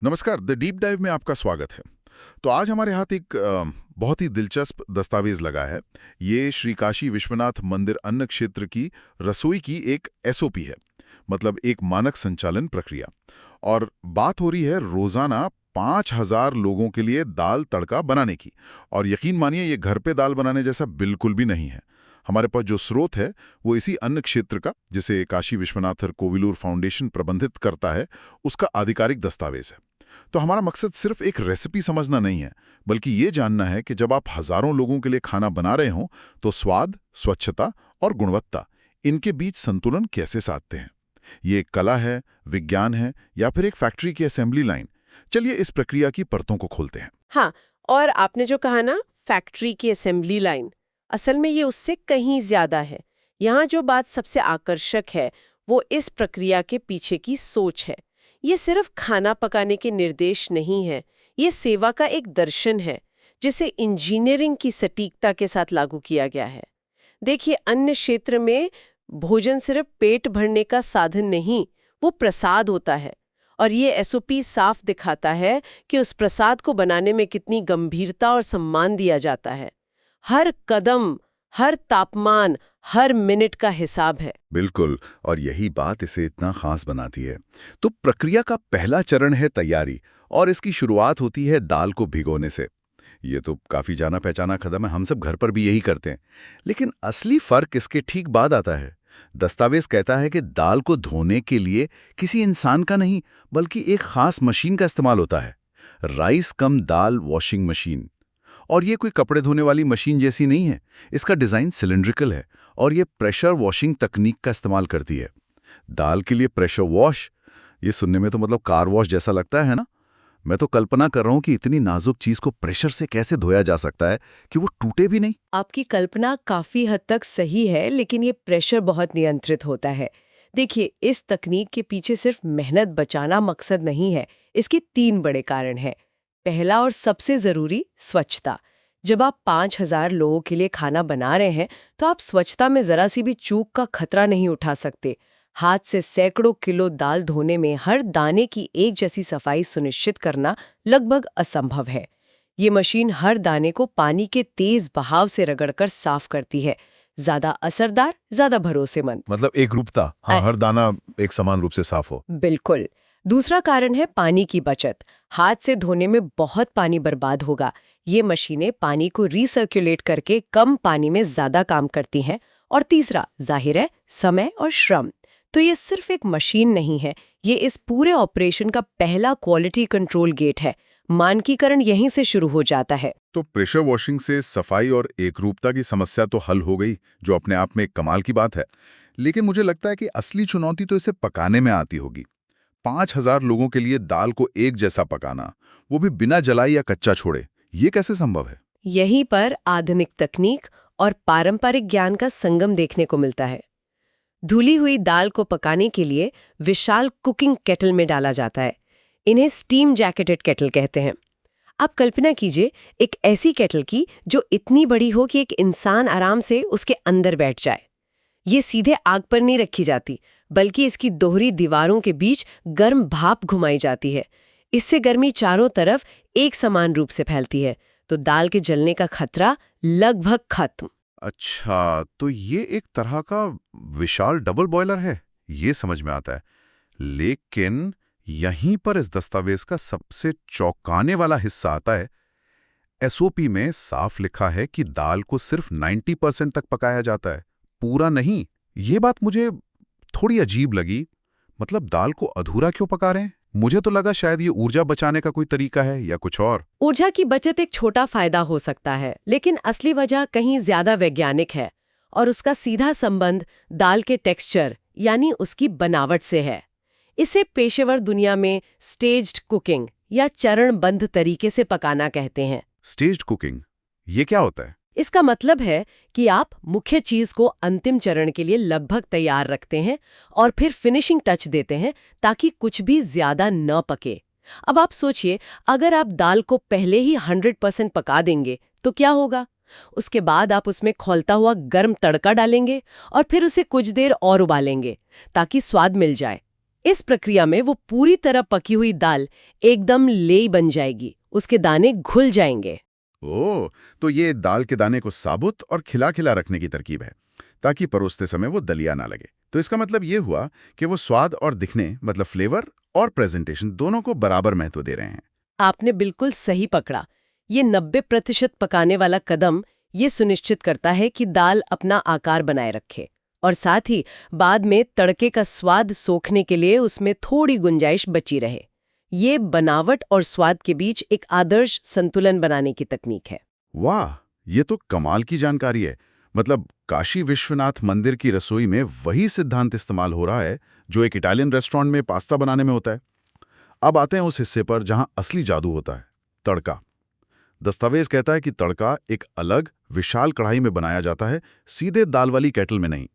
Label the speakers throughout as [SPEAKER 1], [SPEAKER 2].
[SPEAKER 1] नमस्कार, the deep dive में आपका स्वागत है। तो आज हमारे हाथ एक बहुत ही दिलचस्प दस्तावेज लगा है। ये श्री काशी विश्वनाथ मंदिर अन्न क्षेत्र की रसोई की एक एसओपी है, मतलब एक मानक संचालन प्रक्रिया। और बात हो रही है रोजाना 5,000 लोगों के लिए दाल तड़का बनाने की। और यकीन मानिए, ये घर पे दाल बनाने जैसा बिल्कुल भी नहीं है। हमारे पास जो स्रोत है वो इसी अन्न क्षेत्र का, जिसे काशी विश्वनाथर कोविलूर फाउंडेशन प्रबंधित करता है, उसका आधिकारिक दस्तावेज है। तो हमारा मकसद सिर्फ एक रेसिपी समझना नहीं है, बल्कि ये जानना है कि जब आप हजारों लोगों के लिए खाना बना रहे हों तो स्वाद, स्वच्छता और गुणवत्ता, इनके बीच संतुलन कैसे साधते हैं। ये एक कला है, विज्ञान है, या फिर एक फैक्ट्री की असेंबली लाइन। चलिए इस प्रक्रिया की परतों को खोलते हैं।
[SPEAKER 2] हाँ, और आपने जो कहा ना, फैक्ट्री की असेंबली लाइन, असल में ये उससे कहीं ज्यादा है। यहाँ जो बात सबसे आकर्षक है वो इस प्रक्रिया के पीछे की सोच है। ये सिर्फ खाना पकाने के निर्देश नहीं है, ये सेवा का एक दर्शन है जिसे इंजीनियरिंग की सटीकता के साथ लागू किया गया है। देखिए, अन्य क्षेत्र में भोजन सिर्फ पेट भरने का साधन नहीं, वो प्रसाद होता है। और ये एसओपी साफ दिखाता है कि उस प्रसाद को बनाने में कितनी गंभीरता और सम्मान दिया जाता है। हर कदम, हर तापमान, हर मिनट का हिसाब है।
[SPEAKER 1] बिल्कुल, और यही बात इसे इतना खास बनाती है। तो प्रक्रिया का पहला चरण है तैयारी, और इसकी शुरुआत होती है दाल को भिगोने से। ये तो काफी जाना पहचाना कदम है, हम सब घर पर भी यही करते हैं। लेकिन असली फर्क इसके ठीक बाद आता है। दस्तावेज कहता है कि दाल को धोने के लिए किसी इंसान का नहीं, बल्कि एक खास मशीन का इस्तेमाल होता है, राइस कम दाल वॉशिंग मशीन। और ये कोई कपड़े धोने वाली मशीन जैसी नहीं है। इसका डिजाइन सिलिंड्रिकल है और ये प्रेशर वॉशिंग तकनीक का इस्तेमाल करती है। दाल के लिए प्रेशर वॉश, ये सुनने में तो मतलब कार वॉश जैसा लगता है ना। मैं तो कल्पना कर रहा हूं कि इतनी नाजुक चीज को प्रेशर से कैसे धोया जा सकता है कि वो टूटे भी नहीं।
[SPEAKER 2] आपकी कल्पना काफी हद तक सही है, लेकिन ये प्रेशर बहुत नियंत्रित होता है। देखिए, इस तकनीक के पीछे सिर्फ मेहनत बचाना मकसद नहीं है, इसके 3 बड़े कारण हैं। पहला और सबसे जरूरी, स्वच्छता। जब आप 5,000 लोगों के लिए खाना बना रहे हैं तो आप स्वच्छता में जरा सी भी चूक का खतरा नहीं उठा सकते। हाथ से सैकड़ों किलो दाल धोने में हर दाने की एक जैसी सफाई सुनिश्चित करना लगभग असंभव है। ये मशीन हर दाने को पानी के तेज बहाव से रगड़कर साफ करती है। ज्यादा असरदार, ज्यादा भरोसेमंद।
[SPEAKER 1] मतलब एक रूपता, हाँ, हर दाना एक समान रूप से साफ हो।
[SPEAKER 2] बिल्कुल। दूसरा कारण है पानी की बचत। हाथ से धोने में बहुत पानी बर्बाद होगा। ये मशीनें पानी को रीसर्कुलेट करके कम पानी में ज्यादा काम करती हैं। और तीसरा, जाहिर है, समय और श्रम। तो ये सिर्फ एक मशीन नहीं है, ये इस पूरे ऑपरेशन का पहला क्वालिटी कंट्रोल गेट है। मानकीकरण यहीं से शुरू हो जाता है।
[SPEAKER 1] तो प्रेशर वॉशिंग से सफाई और एकरूपता की समस्या तो हल हो गई, जो अपने आप में एक कमाल की बात है। लेकिन मुझे लगता है कि असली चुनौती तो इसे पकाने में आती होगी। 5,000 लोगों के लिए दाल को एक जैसा पकाना, वो भी बिना जलाई या कच्चा छोड़े, ये कैसे संभव है?
[SPEAKER 2] यहीं पर आधुनिक तकनीक और पारंपरिक ज्ञान का संगम देखने को मिलता है। धुली हुई दाल को पकाने के लिए विशाल कुकिंग केटल में डाला जाता है। इन्हें स्टीम जैकेटेड केटल कहते हैं। आप कल्पना कीजिए एक ऐसी केटल की जो इतनी बड़ी हो कि एक इंसान आराम से उसके अंदर बैठ जाए। ये सीधे आग पर नहीं रखी जाती, बल्कि इसकी दोहरी दीवारों के बीच गर्म भाप घुमाई जाती है। इससे गर्मी चारों तरफ एक समान रूप से फैलती है, तो दाल के जलने का खतरा लगभग खत्म।
[SPEAKER 1] अच्छा, तो ये एक तरह का विशाल डबल बॉयलर है, ये समझ में आता है। लेकिन यहीं पर इस दस्तावेज का सबसे चौंकाने वाला हिस्सा आता है। एसओपी में साफ लिखा है कि दाल को सिर्फ 90% तक पकाया जाता है, पूरा नहीं। ये बात मुझे थोड़ी अजीब लगी। मतलब दाल को अधूरा क्यों पका रहे हैं? मुझे तो लगा शायद ये ऊर्जा बचाने का कोई तरीका है या कुछ और।
[SPEAKER 2] ऊर्जा की बचत एक छोटा फायदा हो सकता है, लेकिन असली वजह कहीं ज्यादा वैज्ञानिक है। और उसका सीधा संबंध दाल के टेक्सचर यानी उसकी बनावट से है। इसे पेशेवर दुनिया में स्टेज्ड कुकिंग या चरणबद्ध तरीके से पकाना कहते हैं।
[SPEAKER 1] स्टेज्ड कुकिंग, ये क्या होता है?
[SPEAKER 2] इसका मतलब है कि आप मुख्य चीज को अंतिम चरण के लिए लगभग तैयार रखते हैं और फिर फिनिशिंग टच देते हैं ताकि कुछ भी ज्यादा न पके। अब आप सोचिए, अगर आप दाल को पहले ही 100% पका देंगे तो क्या होगा? उसके बाद आप उसमें खौलता हुआ गर्म तड़का डालेंगे और फिर उसे कुछ देर और उबालेंगे ताकि स्वाद मिल जाए। इस प्रक्रिया में वो पूरी तरह पकी हुई दाल एकदम लेई बन जाएगी, उसके दाने घुल जाएंगे।
[SPEAKER 1] ओह, तो ये दाल के दाने को साबुत और खिला खिला रखने की तरकीब है, ताकि परोसते समय वो दलिया ना लगे। तो इसका मतलब ये हुआ कि वो स्वाद और दिखने, मतलब फ्लेवर और प्रेजेंटेशन, दोनों को बराबर महत्व दे रहे हैं।
[SPEAKER 2] आपने बिल्कुल सही पकड़ा। ये 90% पकाने वाला कदम ये सुनिश्चित करता है कि दाल अपना आकार बनाए रखे और साथ ही बाद में तड़के का स्वाद सोखने के लिए उसमें थोड़ी गुंजाइश बची रहे। ये बनावट और स्वाद के बीच एक आदर्श संतुलन बनाने की तकनीक है।
[SPEAKER 1] वाह, ये तो कमाल की जानकारी है। मतलब काशी विश्वनाथ मंदिर की रसोई में वही सिद्धांत इस्तेमाल हो रहा है जो एक इटालियन रेस्टोरेंट में पास्ता बनाने में होता है। अब आते हैं उस हिस्से पर जहां असली जादू होता है, तड़का। दस्तावेज कहता है कि तड़का एक अलग विशाल कढ़ाई में बनाया जाता है, सीधे दाल वाली केटल में नहीं।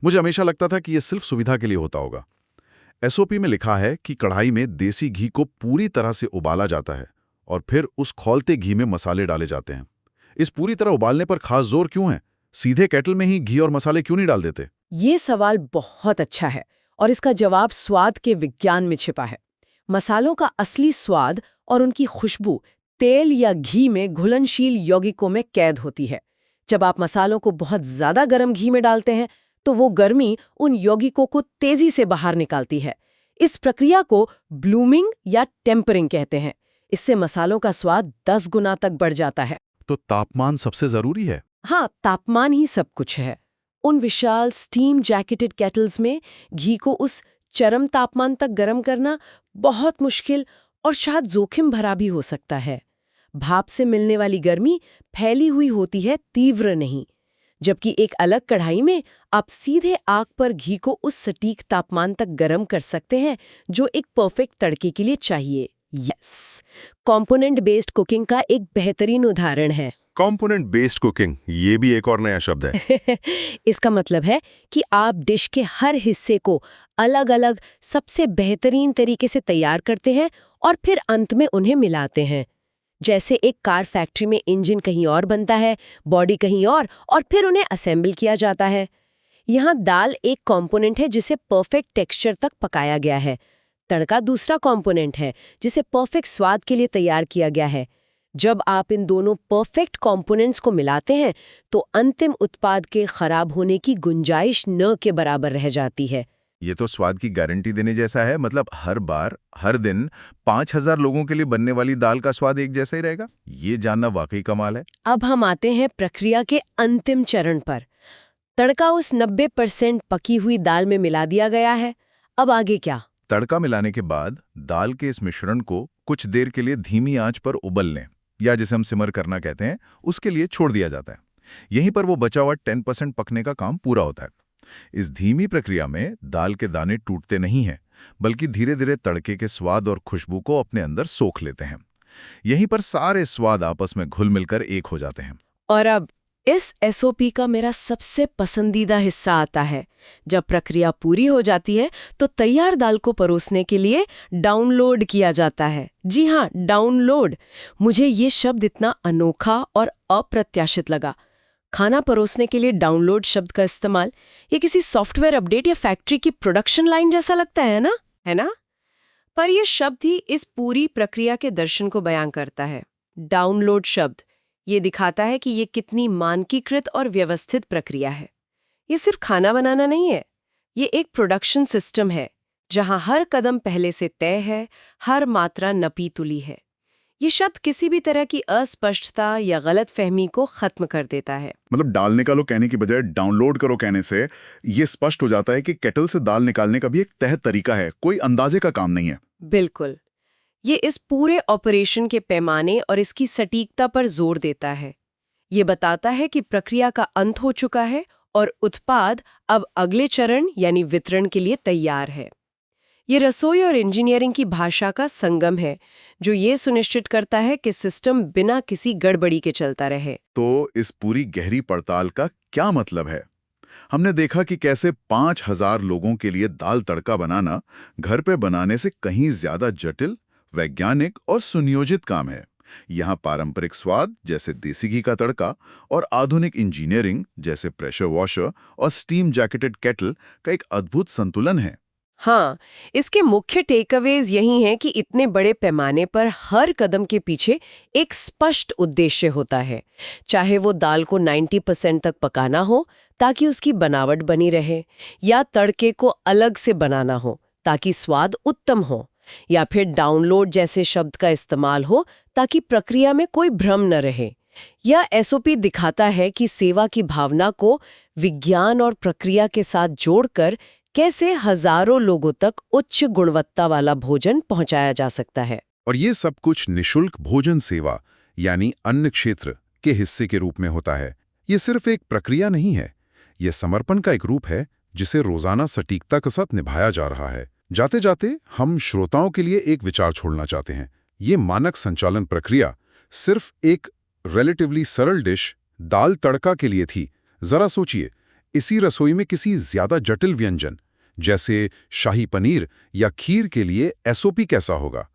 [SPEAKER 1] मुझे हमेशा लगता था कि यह सिर्फ सुविधा के लिए होता होगा। एसओपी में लिखा है कि कढ़ाई में देसी घी को पूरी तरह से उबाला जाता है और फिर उस खौलते घी में मसाले डाले जाते हैं। इस पूरी तरह उबालने पर खास जोर क्यों है? सीधे केटल में ही घी और मसाले क्यों नहीं डाल देते?
[SPEAKER 2] ये सवाल बहुत अच्छा है और इसका जवाब स्वाद के विज्ञान में छिपा है। मसालों का असली स्वाद और उनकी खुशबू तेल या घी में घुलनशील यौगिकों में कैद होती है। जब आप मसालों को बहुत ज्यादा गर्म घी में डालते हैं तो वो गर्मी उन यौगिकों को तेजी से बाहर निकालती है। इस प्रक्रिया को ब्लूमिंग या टेम्परिंग कहते हैं। इससे मसालों का स्वाद 10 गुना तक बढ़ जाता है।
[SPEAKER 1] तो तापमान सबसे जरूरी है?
[SPEAKER 2] हाँ, तापमान ही सब कुछ है। उन विशाल स्टीम जैकेटेड केटल्स में घी को उस चरम तापमान तक गर्म करना बहुत मुश्किल और शायद जोखिम भरा भी हो सकता है। भाप से मिलने वाली गर्मी फैली हुई होती है, तीव्र नहीं। जबकि एक अलग कढ़ाई में आप सीधे आग पर घी को उस सटीक तापमान तक गर्म कर सकते हैं जो एक परफेक्ट तड़के के लिए चाहिए। यस, कंपोनेंट बेस्ड कुकिंग का एक बेहतरीन उदाहरण है।
[SPEAKER 3] कंपोनेंट बेस्ड कुकिंग, ये भी एक और नया शब्द है।
[SPEAKER 2] इसका मतलब है कि आप डिश के हर हिस्से को अलग-अलग सबसे बेहतरीन तरीके से तैयार करते हैं और फिर अंत में उन्हें मिलाते हैं। जैसे एक कार फैक्ट्री में इंजन कहीं और बनता है, बॉडी कहीं और फिर उन्हें असेंबल किया जाता है। यहाँ दाल एक कंपोनेंट है जिसे परफेक्ट टेक्सचर तक पकाया गया है। तड़का दूसरा कंपोनेंट है जिसे परफेक्ट स्वाद के लिए तैयार किया गया है। जब आप इन दोनों परफेक्ट कंपोनेंट्स को मिलाते हैं तो अंतिम उत्पाद के खराब होने की गुंजाइश न के बराबर रह जाती है।
[SPEAKER 3] ये तो स्वाद की गारंटी देने जैसा है। मतलब हर बार, हर दिन 5000 लोगों के लिए बनने वाली दाल का स्वाद एक जैसा ही रहेगा। ये जानना वाकई कमाल है।
[SPEAKER 2] अब हम आते हैं प्रक्रिया के अंतिम चरण पर। तड़का उस 90% पकी हुई दाल में मिला दिया गया है। अब आगे क्या?
[SPEAKER 3] तड़का मिलाने के बाद दाल के इस मिश्रण को कुछ देर के लिए धीमी आंच पर उबलने, या जिसे हम सिमर करना कहते हैं, उसके लिए छोड़ दिया जाता है। यहीं पर वो बचा हुआ 10% पकने का काम पूरा होता है। इस धीमी प्रक्रिया में दाल के दाने टूटते नहीं हैं, बल्कि धीरे धीरे तड़के के स्वाद और खुशबू को अपने अंदर सोख लेते हैं। यहीं पर सारे स्वाद आपस में घुल मिलकर एक हो जाते हैं।
[SPEAKER 2] और अब इस एसओपी का मेरा सबसे पसंदीदा हिस्सा आता है। जब प्रक्रिया पूरी हो जाती है तो तैयार दाल को परोसने के लिए डाउनलोड किया जाता है। जी हाँ, डाउनलोड। मुझे ये शब्द इतना अनोखा और अप्रत्याशित लगा। खाना परोसने के लिए डाउनलोड शब्द का इस्तेमाल, ये किसी सॉफ्टवेयर अपडेट या फैक्ट्री की प्रोडक्शन लाइन जैसा लगता है ना? है ना? पर यह शब्द ही इस पूरी प्रक्रिया के दर्शन को बयां करता है। डाउनलोड शब्द ये दिखाता है कि ये कितनी मानकीकृत और व्यवस्थित प्रक्रिया है। ये सिर्फ खाना बनाना नहीं है, ये एक प्रोडक्शन सिस्टम है जहां हर कदम पहले से तय है, हर मात्रा नपी तुली है। ये शब्द किसी भी तरह की अस्पष्टता या गलत फहमी को खत्म कर देता है।
[SPEAKER 1] मतलब डालने का लो कहने की बजाय डाउनलोड करो कहने से ये स्पष्ट हो जाता है कि केटल से दाल निकालने का भी एक तय तरीका है, कोई अंदाजे का काम नहीं है।
[SPEAKER 2] बिल्कुल। ये इस पूरे ऑपरेशन के पैमाने और इसकी सटीकता पर जोर देता है। ये बताता है कि प्रक्रिया का अंत हो चुका है और उत्पाद अब अगले चरण यानी वितरण के लिए तैयार है। ये रसोई और इंजीनियरिंग की भाषा का संगम है जो ये सुनिश्चित करता है कि सिस्टम बिना किसी गड़बड़ी के चलता रहे।
[SPEAKER 1] तो इस पूरी गहरी पड़ताल का क्या मतलब है? हमने देखा कि कैसे 5000 लोगों के लिए दाल तड़का बनाना घर पे बनाने से कहीं ज्यादा जटिल, वैज्ञानिक और सुनियोजित काम है। यहाँ पारंपरिक स्वाद जैसे देसी घी का तड़का और आधुनिक इंजीनियरिंग जैसे प्रेशर वॉशर और स्टीम जैकेटेड केटल का एक अद्भुत संतुलन है।
[SPEAKER 2] हाँ, इसके मुख्य टेकअवेज यही हैं कि इतने बड़े पैमाने पर हर कदम के पीछे एक स्पष्ट उद्देश्य होता है। चाहे वो दाल को 90% तक पकाना हो ताकि उसकी बनावट बनी रहे, या तड़के को अलग से बनाना हो ताकि स्वाद उत्तम हो, या फिर डाउनलोड जैसे शब्द का इस्तेमाल हो ताकि प्रक्रिया में कोई भ्रम न रहे। यह एसओपी दिखाता है कि सेवा की भावना को विज्ञान और प्रक्रिया के साथ जोड़कर कैसे हजारों लोगों तक उच्च गुणवत्ता वाला भोजन पहुंचाया जा सकता है।
[SPEAKER 1] और ये सब कुछ निशुल्क भोजन सेवा यानी अन्न क्षेत्र के हिस्से के रूप में होता है। ये सिर्फ एक प्रक्रिया नहीं है, ये समर्पण का एक रूप है जिसे रोजाना सटीकता के साथ निभाया जा रहा है। जाते जाते हम श्रोताओं के लिए एक विचार छोड़ना चाहते हैं। ये मानक संचालन प्रक्रिया सिर्फ एक रिलेटिवली सरल डिश दाल तड़का के लिए थी। जरा सोचिए, इसी रसोई में किसी ज्यादा जटिल व्यंजन जैसे शाही पनीर या खीर के लिए एसओपी कैसा होगा?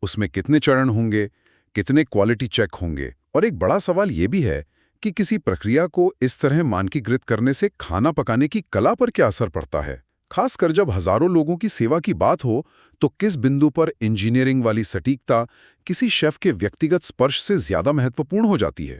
[SPEAKER 1] उसमें कितने चरण होंगे, कितने क्वालिटी चेक होंगे? और एक बड़ा सवाल ये भी है कि किसी प्रक्रिया को इस तरह मानकीकृत करने से खाना पकाने की कला पर क्या असर पड़ता है? खासकर जब हजारों लोगों की सेवा की बात हो, तो किस बिंदु पर इंजीनियरिंग वाली सटीकता किसी शेफ के व्यक्तिगत स्पर्श से ज्यादा महत्वपूर्ण हो जाती है?